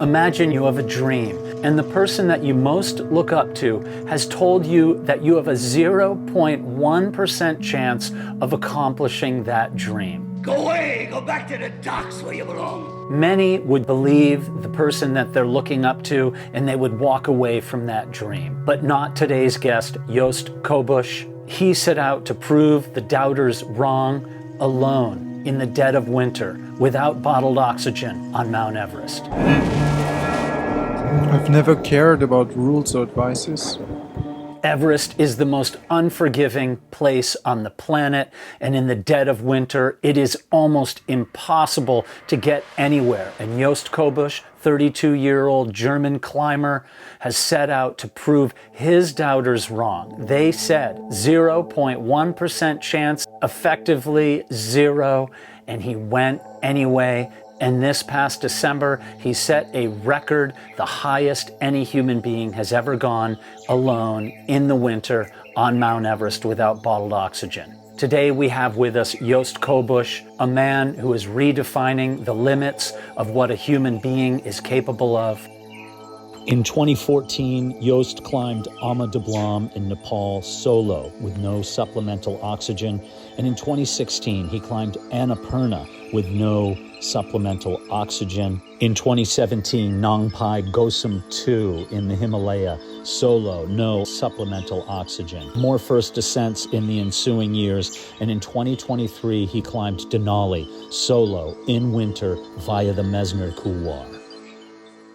Imagine you have a dream, and the person that you most look up to has told you that you have a 0.1% chance of accomplishing that dream. Go away! Go back to the docks where you belong! Many would believe the person that they're looking up to, and they would walk away from that dream. But not today's guest, Jost Kobusch. He set out to prove the doubters wrong, alone, in the dead of winter, without bottled oxygen on Mount Everest. I've never cared about rules or advices. Everest is the most unforgiving place on the planet, and in the dead of winter, it is almost impossible to get anywhere. And Jost Kobusch, 32-year-old German climber, has set out to prove his doubters wrong. They said 0.1% chance, effectively zero, and he went anyway. And this past December, he set a record, the highest any human being has ever gone alone in the winter on Mount Everest without bottled oxygen. Today we have with us Jost Kobusch, a man who is redefining the limits of what a human being is capable of. In 2014, Jost climbed Mont Blanc in Nepal solo with no supplemental oxygen. And in 2016, he climbed Annapurna with no supplemental oxygen. In 2017, Nang Pai Gosum 2 in the Himalaya, solo, no supplemental oxygen. More first descents in the ensuing years, and in 2023, he climbed Denali, solo, in winter, via the Mesmer Couloir.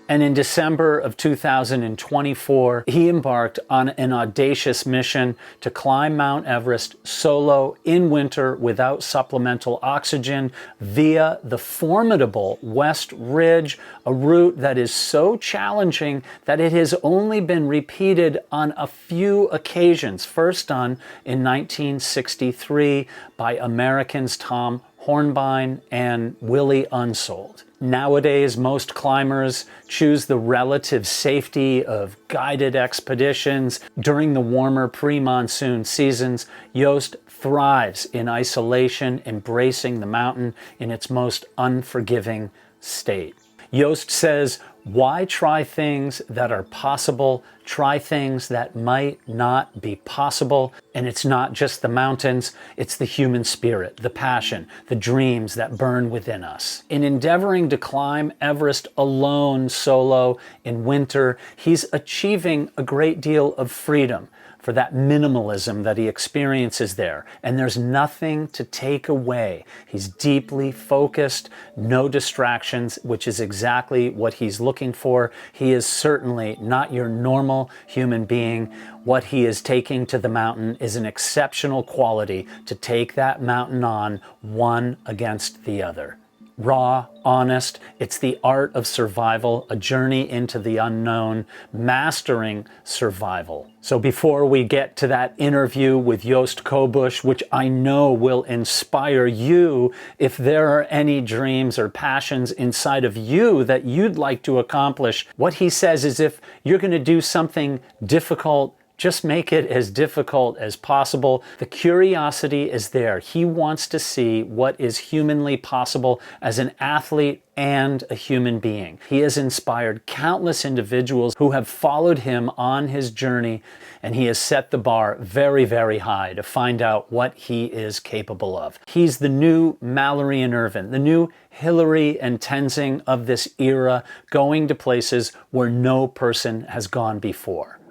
And in December of 2024, he embarked on an audacious mission to climb Mount Everest solo in winter without supplemental oxygen via the formidable West Ridge, a route that is so challenging that it has only been repeated on a few occasions. First done in 1963 by Americans Tom Hornbein and Willie Unsold. Nowadays, most climbers choose the relative safety of guided expeditions. During the warmer pre-monsoon seasons, Jost thrives in isolation, embracing the mountain in its most unforgiving state. Jost says, why try things that are possible? Try things that might not be possible. And it's not just the mountains, it's the human spirit, the passion, the dreams that burn within us. In endeavoring to climb Everest alone, solo, in winter, he's achieving a great deal of freedom for that minimalism that he experiences there. And there's nothing to take away. He's deeply focused, no distractions, which is exactly what he's looking for. He is certainly not your normal human being. What he is taking to the mountain is an exceptional quality to take that mountain on one against the other. Raw, honest, it's the art of survival, a journey into the unknown, mastering survival. So before we get to that interview with Jost Kobusch, which I know will inspire you, if there are any dreams or passions inside of you that you'd like to accomplish, what he says is if you're going to do something difficult, just make it as difficult as possible. The curiosity is there. He wants to see what is humanly possible as an athlete and a human being. He has inspired countless individuals who have followed him on his journey, and he has set the bar very, very high to find out what he is capable of. He's the new Mallory and Irvin, the new Hillary and Tenzing of this era, going to places where no person has gone before.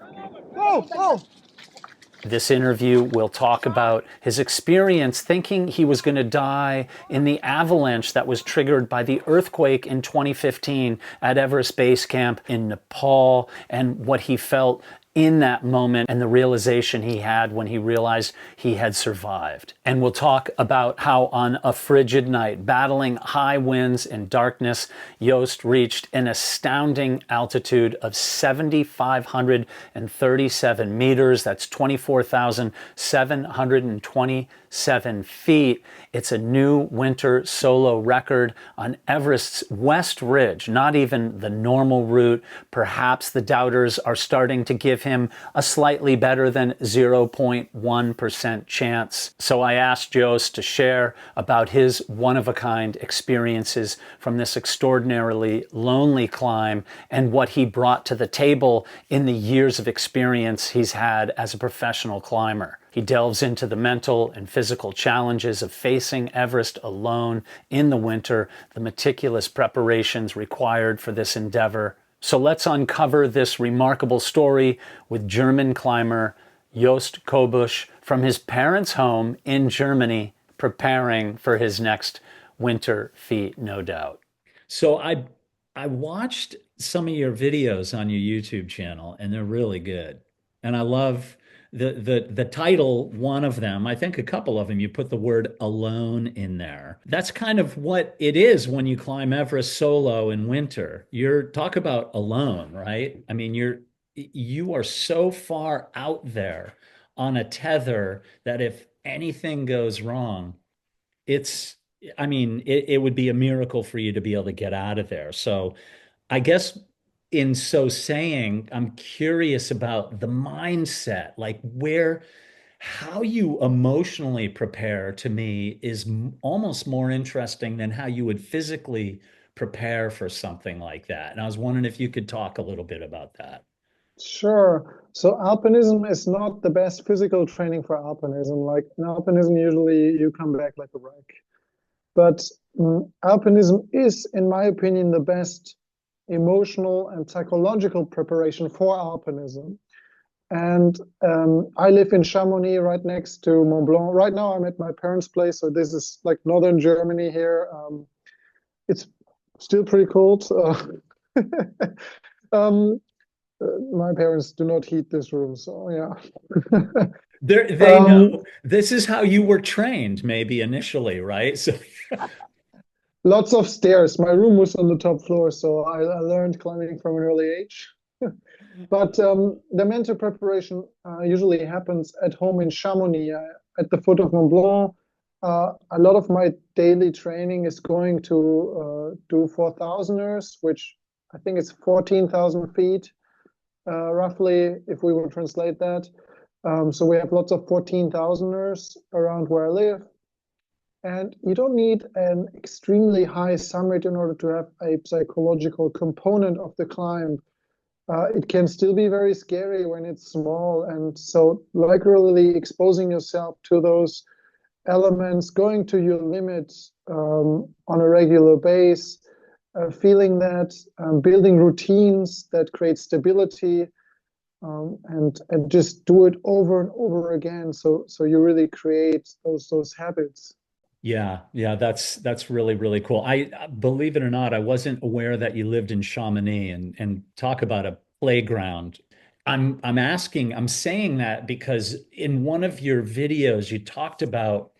This interview will talk about his experience thinking he was going to die in the avalanche that was triggered by the earthquake in 2015 at Everest Base Camp in Nepal, and what he felt in that moment and the realization he had when he realized he had survived. And we'll talk about how on a frigid night, battling high winds and darkness, Jost reached an astounding altitude of 7,537 meters. That's 24,727 feet. It's a new winter solo record on Everest's West Ridge, not even the normal route. Perhaps the doubters are starting to give him a slightly better than 0.1% chance. So I asked Jost to share about his one-of-a-kind experiences from this extraordinarily lonely climb and what he brought to the table in the years of experience he's had as a professional climber. He delves into the mental and physical challenges of facing Everest alone in the winter, the meticulous preparations required for this endeavor. So let's uncover this remarkable story with German climber Jost Kobusch from his parents' home in Germany, preparing for his next winter feat, no doubt. So I watched some of your videos on your YouTube channel, and they're really good. And I love the title, one of them, I think a couple of them, you put the word alone in there. That's kind of what it is when you climb Everest solo in winter. You're talk about alone, right? I mean, you are so far out there on a tether that if anything goes wrong, it's I mean, it would be a miracle for you to be able to get out of there. So I guess in so saying, I'm curious about the mindset, like how you emotionally prepare to me is almost more interesting than how you would physically prepare for something like that. And I was wondering if you could talk a little bit about that. Sure. So alpinism is not the best physical training for alpinism. Like in alpinism, usually you come back like a wreck. But alpinism is, in my opinion, the best emotional and psychological preparation for alpinism. And I live in Chamonix, right next to Mont Blanc. Right now, I'm at my parents' place, so this is like northern Germany here. It's still pretty cold. Um, my parents do not heat this room, so yeah. They know this is how you were trained, maybe initially, right? So Lots of stairs. My room was on the top floor, so I learned climbing from an early age. But the mental preparation usually happens at home in Chamonix, at the foot of Mont Blanc. A lot of my daily training is going to do 4,000ers, which I think is 14,000 feet, roughly, if we would translate that. So we have lots of 14,000ers around where I live. And you don't need an extremely high summit in order to have a psychological component of the climb. It can still be very scary when it's small. And so, like, really exposing yourself to those elements, going to your limits on a regular base, feeling that, building routines that create stability, and just do it over and over again. So you really create those habits. yeah, that's really, really cool. I believe it or not, I wasn't aware that you lived in Chamonix and talk about a playground. I'm saying that because in one of your videos you talked about,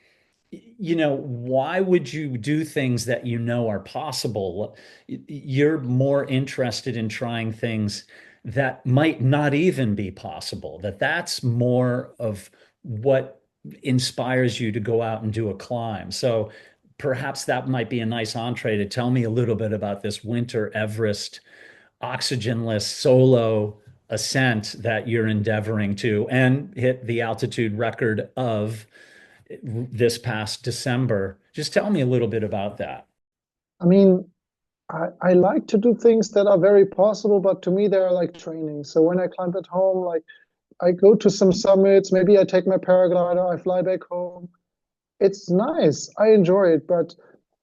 why would you do things that you know are possible? You're more interested in trying things that might not even be possible, that's more of what inspires you to go out and do a climb. So perhaps that might be a nice entree to tell me a little bit about this winter Everest oxygenless solo ascent that you're endeavoring to and hit the altitude record of this past December. Just tell me a little bit about that. I mean, I like to do things that are very possible, but to me, they're like training. So when I climb at home, like I go to some summits, maybe I take my paraglider, I fly back home. It's nice. I enjoy it, but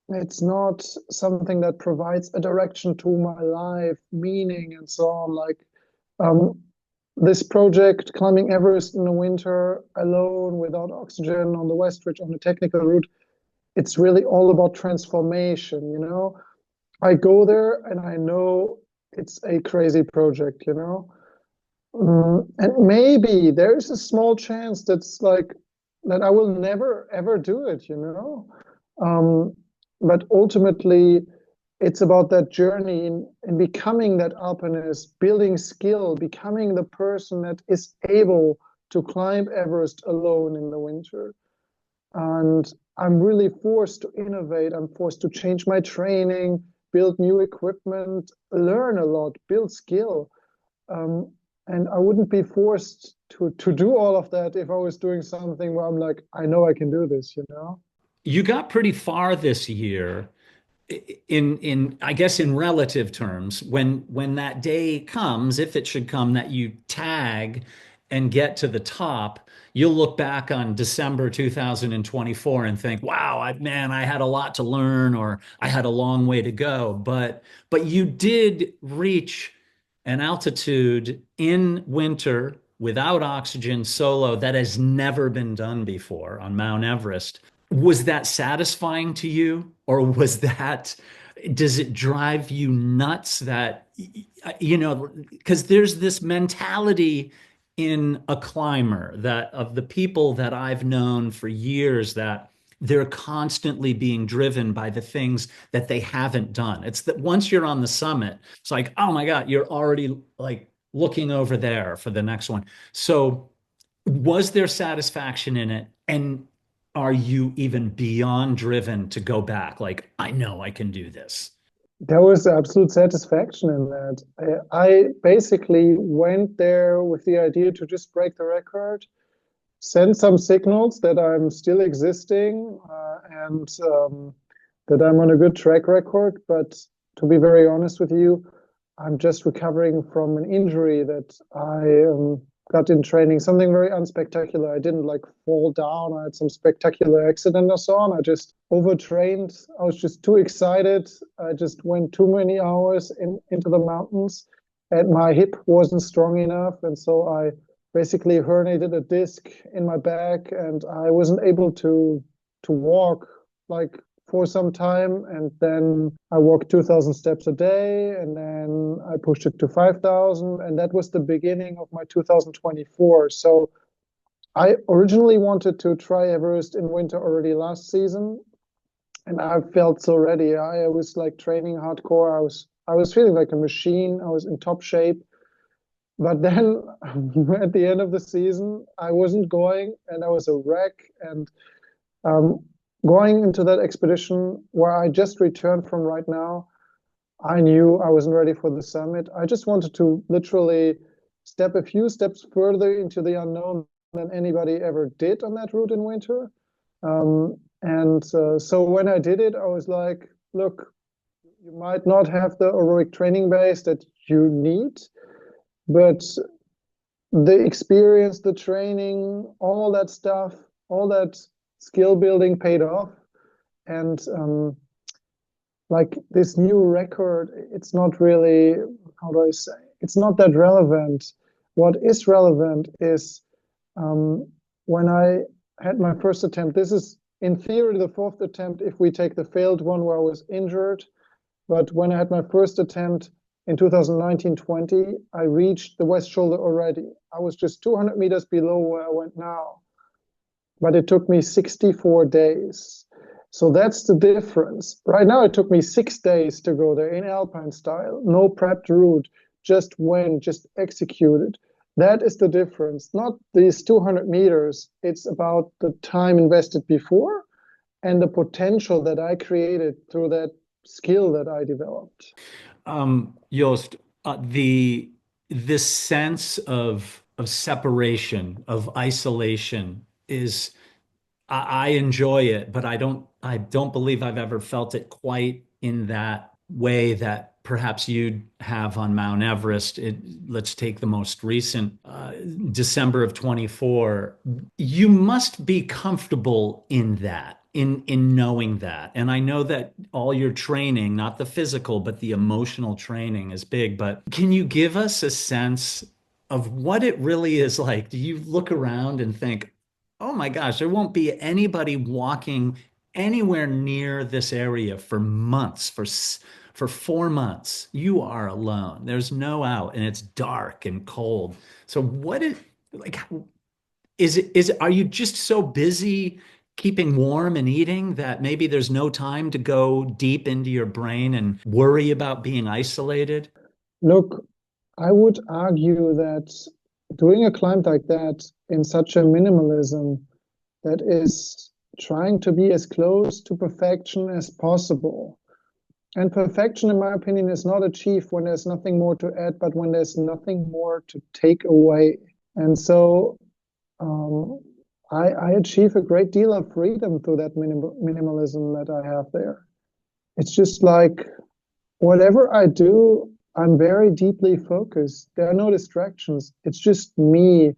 it's not something that provides a direction to my life, meaning, and so on. Like um, this project, climbing Everest in the winter alone without oxygen on the West Ridge on the technical route, it's really all about transformation, you know? I go there and I know it's a crazy project, you know? And maybe there's a small chance that's like that I will never ever do it, you know? Um, but ultimately, it's about that journey in becoming that alpinist, building skill, becoming the person that is able to climb Everest alone in the winter. And I'm really forced to innovate. I'm forced to change my training, build new equipment, learn a lot, build skill. Um, And I wouldn't be forced to do all of that if I was doing something where I'm like, I know I can do this, you know? You got pretty far this year in I guess in relative terms when that day comes, if it should come, that you tag and get to the top, you'll look back on December 2024 and think, wow, man, I had a lot to learn or I had a long way to go. But you did reach an altitude in winter without oxygen solo that has never been done before on Mount Everest. Was that satisfying to you, or does it drive you nuts that, because there's this mentality in a climber that of the people that I've known for years that they're constantly being driven by the things that they haven't done. It's that once you're on the summit, it's like, oh my God, you're already like looking over there for the next one. So was there satisfaction in it? And are you even beyond driven to go back? Like, I know I can do this. There was absolute satisfaction in that. I basically went there with the idea to just break the record, send some signals that I'm still existing, and that I'm on a good track record. But to be very honest with you, I'm just recovering from an injury that I got in training, something very unspectacular. I didn't like fall down. I had some spectacular accident or so on. I just overtrained. I was just too excited. I just went too many hours into the mountains, and my hip wasn't strong enough. And so I basically herniated a disc in my back, and I wasn't able to walk like for some time. And then I walked 2,000 steps a day, and then I pushed it to 5,000. And that was the beginning of my 2024. So I originally wanted to try Everest in winter already last season. And I felt so ready. I was like training hardcore. I was feeling like a machine. I was in top shape. But then at the end of the season, I wasn't going, and I was a wreck. And um, going into that expedition where I just returned from right now, I knew I wasn't ready for the summit. I just wanted to literally step a few steps further into the unknown than anybody ever did on that route in winter. So when I did it, I was like, look, you might not have the aerobic training base that you need, but the experience, the training, all that stuff, all that skill building paid off. And like this new record, it's not really, how do I say, it's not that relevant. What is relevant is when I had my first attempt, this is in theory the fourth attempt if we take the failed one where I was injured. But when I had my first attempt in 2019-20, I reached the west shoulder already. I was just 200 meters below where I went now. But it took me 64 days. So that's the difference. Right now, it took me 6 days to go there in alpine style, no prepped route, just went, just executed. That is the difference. Not these 200 meters. It's about the time invested before and the potential that I created through that skill that I developed. Jost, this sense of separation, of isolation is I enjoy it, but I don't believe I've ever felt it quite in that way that perhaps you'd have on Mount Everest. Let's take the most recent December of 24. You must be comfortable in that, in knowing that. And I know that all your training, not the physical, but the emotional training is big. But can you give us a sense of what it really is like? Do you look around and think, oh my gosh, there won't be anybody walking anywhere near this area for months, for 4 months. You are alone. There's no out, and it's dark and cold. So what is like? Are you just so busy keeping warm and eating that maybe there's no time to go deep into your brain and worry about being isolated? Look, I would argue that doing a climb like that in such a minimalism that is trying to be as close to perfection as possible, And perfection, in my opinion, is not achieved when there's nothing more to add, but when there's nothing more to take away. And so um, I achieve a great deal of freedom through that minimalism that I have there. It's just like whatever I do, I'm very deeply focused. There are no distractions. It's just me,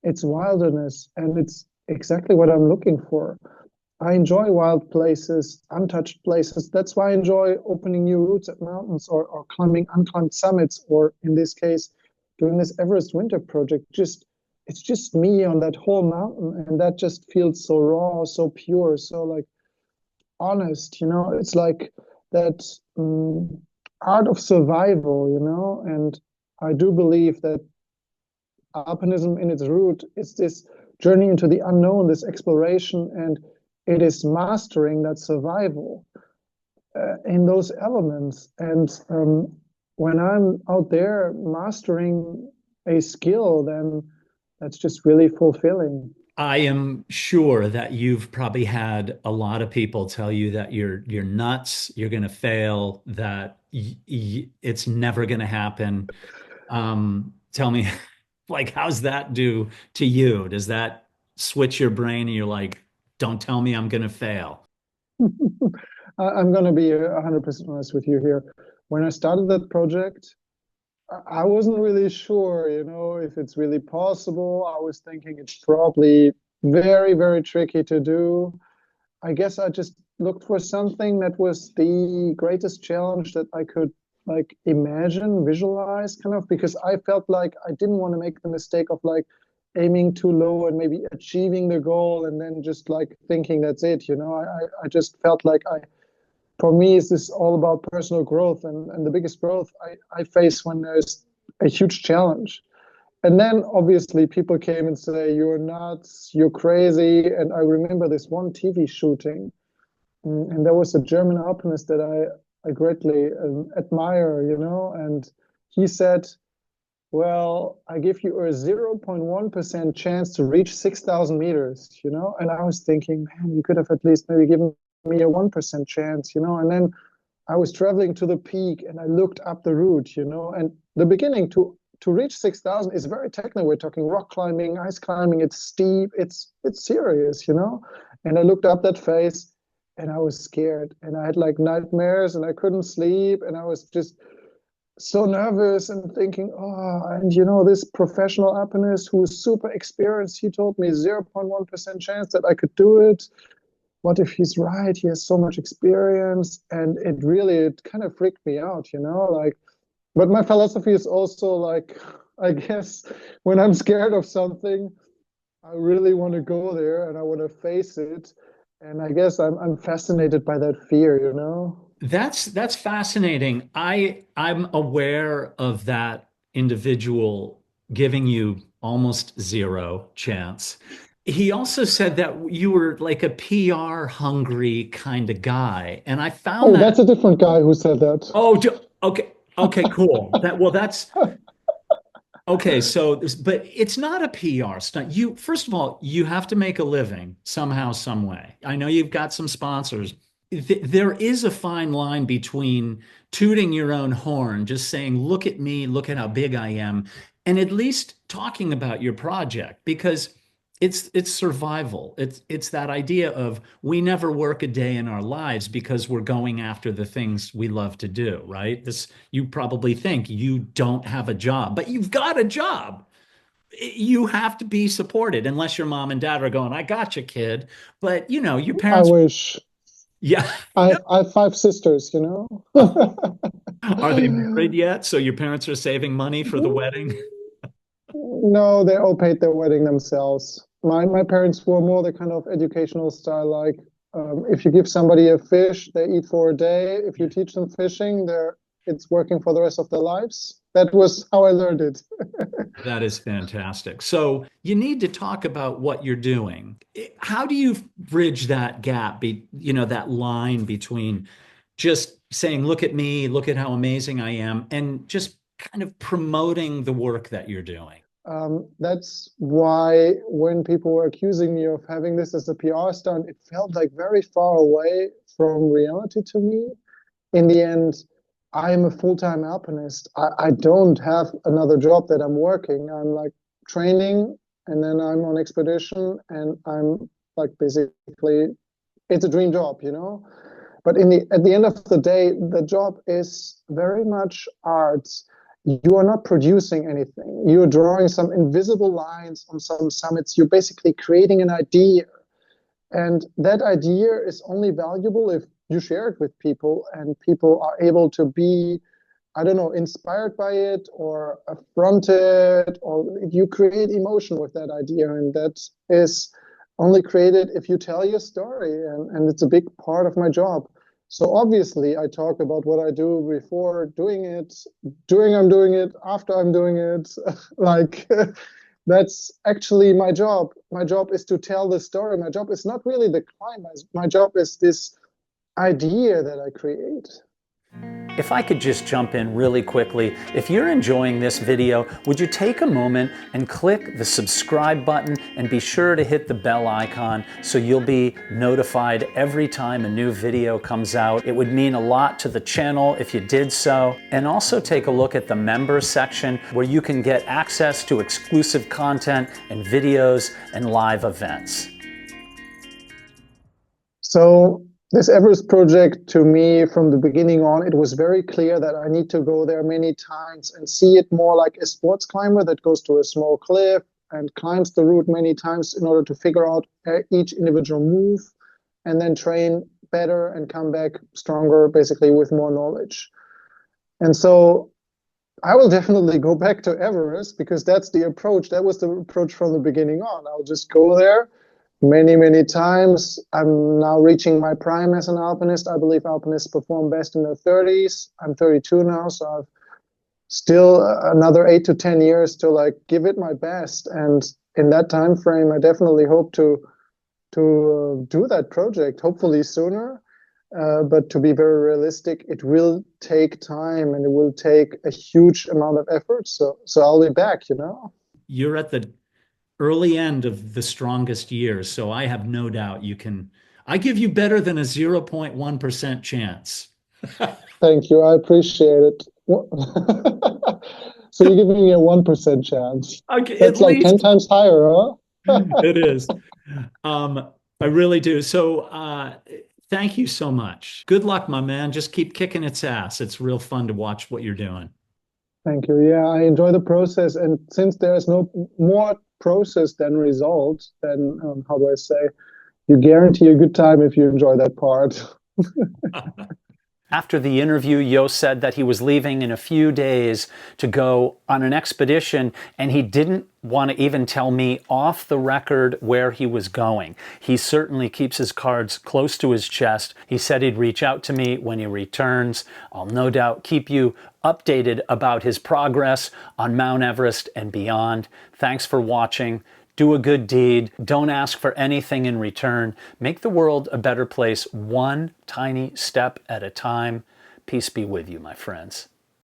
it's wilderness, and it's exactly what I'm looking for. I enjoy wild places, untouched places. That's why I enjoy opening new routes at mountains or climbing unclimbed summits, or in this case, doing this Everest winter project. Just it's just me on that whole mountain, and that just feels so raw, so pure, so like honest, It's like that art of survival. And I do believe that alpinism in its root is this journey into the unknown, this exploration, and it is mastering that survival in those elements. And when I'm out there mastering a skill, then that's just really fulfilling. I am sure that you've probably had a lot of people tell you that you're nuts, you're going to fail, that it's never going to happen. Tell me, like, how's that do to you? Does that switch your brain and you're like, don't tell me I'm going to fail? I'm going to be 100% honest with you here. When I started that project, I wasn't really sure, if it's really possible. I was thinking it's probably very, very tricky to do. I guess I just looked for something that was the greatest challenge that I could like imagine, visualize, kind of, because I felt like I didn't want to make the mistake of like aiming too low and maybe achieving the goal and then just like thinking that's it. I just felt like for me, is this all about personal growth, and the biggest growth I face when there's a huge challenge. And then obviously people came and say, you're nuts, you're crazy. And I remember this one TV shooting, and there was a German alpinist that I greatly admire, and he said, well, I give you a 0.1% chance to reach 6,000 meters, and I was thinking, man, you could have at least maybe given me a 1% chance, and then I was traveling to the peak and I looked up the route, and the beginning to reach 6,000 is very technical. We're talking rock climbing, ice climbing. It's steep. It's serious, And I looked up that face, and I was scared, and I had like nightmares, and I couldn't sleep, and I was just so nervous and thinking, oh, and this professional alpinist who's super experienced, he told me 0.1% chance that I could do it. What if he's right? He has so much experience, and it kind of freaked me out, like. But my philosophy is also like, I guess when I'm scared of something, I really want to go there and I want to face it. And I guess I'm fascinated by that fear. That's fascinating. I'm aware of that individual giving you almost zero chance. He also said that you were like a PR hungry kind of guy, and I found Oh, that. that's a different guy who said that. Oh, okay, okay, cool. That's okay. So, but it's not a PR stunt. First of all, you have to make a living somehow, some way. I know you've got some sponsors. There is a fine line between tooting your own horn, just saying, look at me, look at how big I am, and at least talking about your project, because it's survival. It's that idea of we never work a day in our lives because we're going after the things we love to do, right? This, you probably think you don't have a job, but you've got a job. You have to be supported unless your mom and dad are going, I got you, kid. But your I parents, wish. yeah. I have five sisters. Are they married yet? So your parents are saving money for the wedding? No, they all paid their wedding themselves. My parents were more the kind of educational style, like if you give somebody a fish, they eat for a day. If you teach them fishing, it's working for the rest of their lives. That was how I learned it. That is fantastic. So you need to talk about what you're doing. How do you bridge that gap, that line between just saying, look at me, look at how amazing I am, and just kind of promoting the work that you're doing? That's why when people were accusing me of having this as a PR stunt, it felt like very far away from reality to me. in the end, I am a full-time alpinist. I don't have another job that I'm working. I'm like training, and then I'm on expedition, and I'm like basically, it's a dream job, you know? But at the end of the day, the job is very much art. You are not producing anything. You're drawing some invisible lines on some summits. You're basically creating an idea. And that idea is only valuable if you share it with people and people are able to be, I don't know, inspired by it or affronted, or you create emotion with that idea. And that is only created if you tell your story. And it's a big part of my job. So obviously I talk about what I do before doing it, during I'm doing it, after I'm doing it. Like that's actually my job. My job is to tell the story. My job is not really the climb. My job is this idea that I create. If I could just jump in really quickly, if you're enjoying this video, would you take a moment and click the subscribe button and be sure to hit the bell icon so you'll be notified every time a new video comes out. It would mean a lot to the channel if you did so. And also take a look at the members section where you can get access to exclusive content and videos and live events. So this Everest project, to me, from the beginning on, it was very clear that I need to go there many times and see it more like a sports climber that goes to a small cliff and climbs the route many times in order to figure out each individual move and then train better and come back stronger, basically with more knowledge. And so I will definitely go back to Everest because that's the approach. That was the approach from the beginning on. I'll just go there many times. I'm now reaching my prime as an alpinist. I believe alpinists perform best in their 30s. I'm 32 now, so I've still another 8 to 10 years to like give it my best. And in that time frame, I definitely hope to do that project, hopefully sooner. But to be very realistic, it will take time and it will take a huge amount of effort. So I'll be back, you know. You're at the early end of the strongest years, so I have no doubt you can. I give you better than a 0.1% chance. Thank you. I appreciate it. So you're giving me a 1% chance. Okay, That's at like least 10 times higher, huh? it is. I really do. So thank you so much. Good luck, my man. Just keep kicking its ass. It's real fun to watch what you're doing. Thank you. Yeah, I enjoy the process. And since there's no more process than result, then how do I say? You guarantee a good time if you enjoy that part. After the interview, Jost said that he was leaving in a few days to go on an expedition, and he didn't want to even tell me off the record where he was going. He certainly keeps his cards close to his chest. He said he'd reach out to me when he returns. I'll no doubt keep you updated about his progress on Mount Everest and beyond. Thanks for watching. Do a good deed. Don't ask for anything in return. Make the world a better place one tiny step at a time. Peace be with you, my friends.